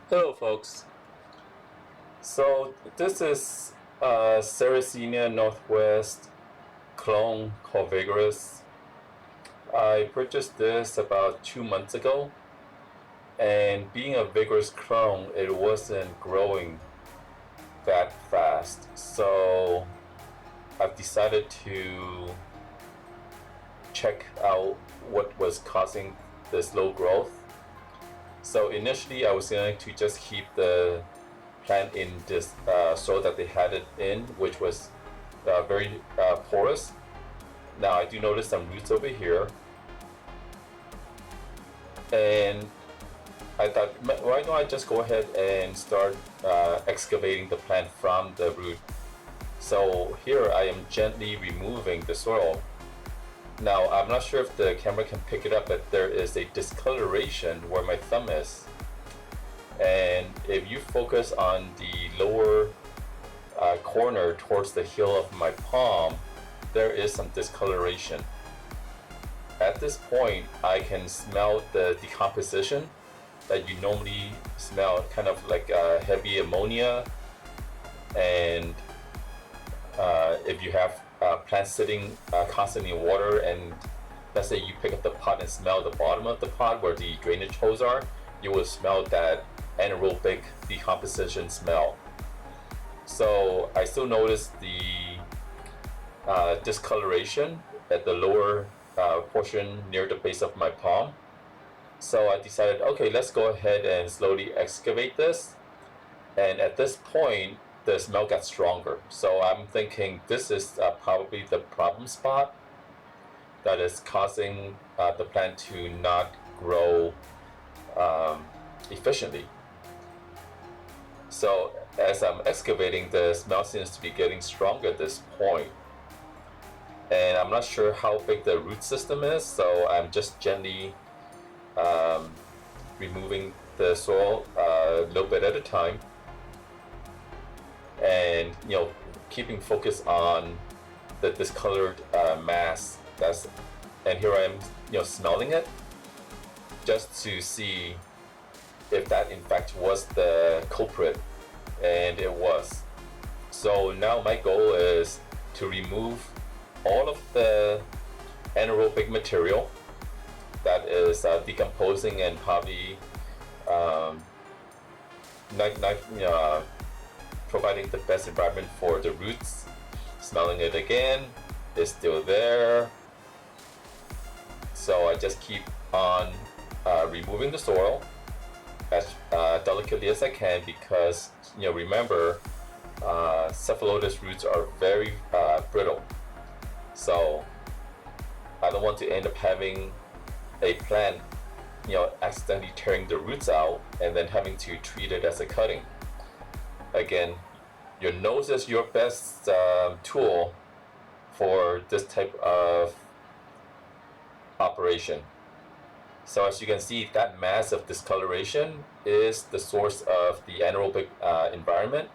Hello, folks. So this is Sarracenia Northwest clone called Vigorous. I purchased this about 2 months ago, and being a Vigorous clone, it wasn't growing that fast. So I've decided to check out what was causing this low growth. So initially, I was going to just keep the plant in this soil that they had it in, which was very porous. Now I do notice some roots over here, and I thought, why don't I just go ahead and start excavating the plant from the root. So here I am gently removing the soil. Now I'm not sure if the camera can pick it up, but there is a discoloration where my thumb is. And if you focus on the lower corner towards the heel of my palm, there is some discoloration. At this point, I can smell the decomposition that you normally smell, kind of like heavy ammonia. And if you have plants sitting constantly in water, and let's say you pick up the pot and smell the bottom of the pot where the drainage holes are, you will smell that anaerobic decomposition smell. So I still notice the discoloration at the lower portion near the base of my palm. So I decided, okay, let's go ahead and slowly excavate this. And at this point, the smell got stronger. So I'm thinking this is probably the problem spot that is causing the plant to not grow efficiently. So as I'm excavating, the smell seems to be getting stronger at this point. And I'm not sure how big the root system is, so I'm just gently removing the soil a little bit at a time, and keeping focus on the discolored mass. And here I am, smelling it just to see if that in fact was the culprit, and it was. So now my goal is to remove all of the anaerobic material that is decomposing and probably not providing the best environment for the roots. Smelling it again, it's still there. So I just keep on removing the soil as delicately as I can, because remember, cephalotus roots are very brittle. So I don't want to end up having a plant accidentally tearing the roots out and then having to treat it as a cutting. Again, your nose is your best tool for this type of operation. So as you can see, that mass of discoloration is the source of the anaerobic environment.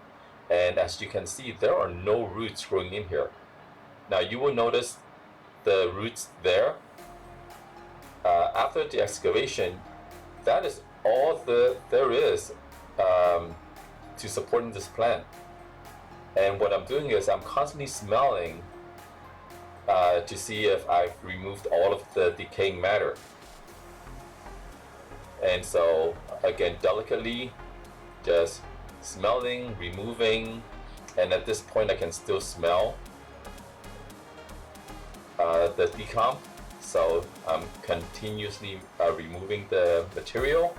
And as you can see, there are no roots growing in here. Now you will notice the roots there. After the excavation, that is all there is to supporting this plant. And what I'm doing is I'm constantly smelling to see if I've removed all of the decaying matter. And so again, delicately just smelling, removing, and at this point I can still smell the decomp. So I'm continuously removing the material.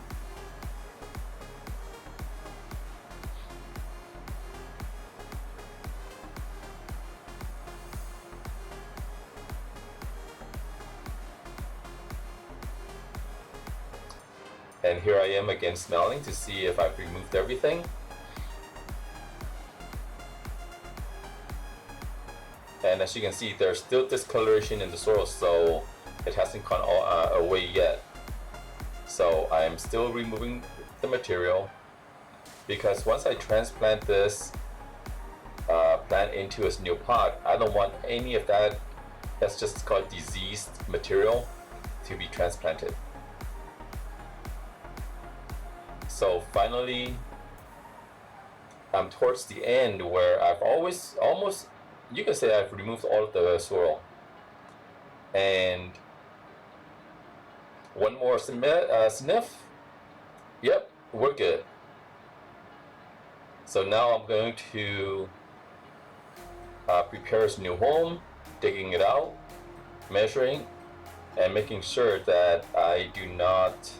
And here I am again smelling to see if I've removed everything. And as you can see, there's still discoloration in the soil, so it hasn't gone all away yet. So I am still removing the material, because once I transplant this plant into a new pot, I don't want any of that, that's just called diseased material, to be transplanted. So finally, I'm towards the end where I've almost, you can say I've removed all of the soil. And one more sniff. Yep, we're good. So now I'm going to prepare his new home, digging it out, measuring, and making sure that I do not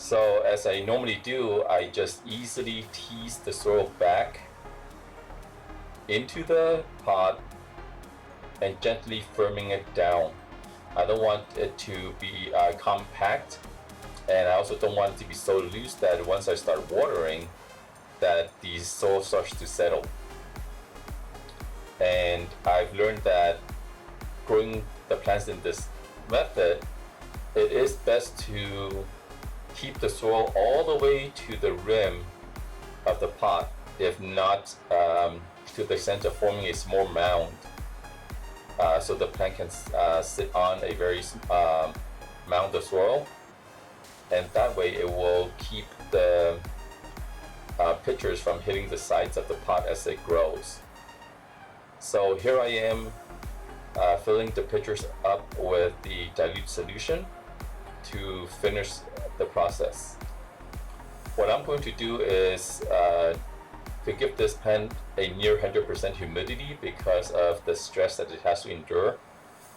So as I normally do, I just easily tease the soil back into the pot and gently firming it down. I don't want it to be compact, and I also don't want it to be so loose that once I start watering that the soil starts to settle. And I've learned that growing the plants in this method, it is best to keep the soil all the way to the rim of the pot, if not to the center, forming a small mound. So the plant can sit on a very mound of soil, and that way it will keep the pitchers from hitting the sides of the pot as it grows. So here I am filling the pitchers up with the dilute solution to finish the process. What I'm going to do is to give this plant a near 100% humidity because of the stress that it has to endure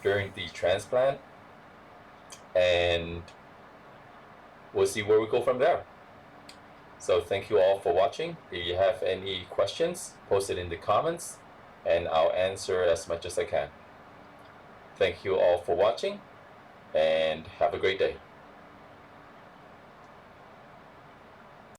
during the transplant, and we'll see where we go from there. So thank you all for watching. If you have any questions, post it in the comments and I'll answer as much as I can. Thank you all for watching and have a great day.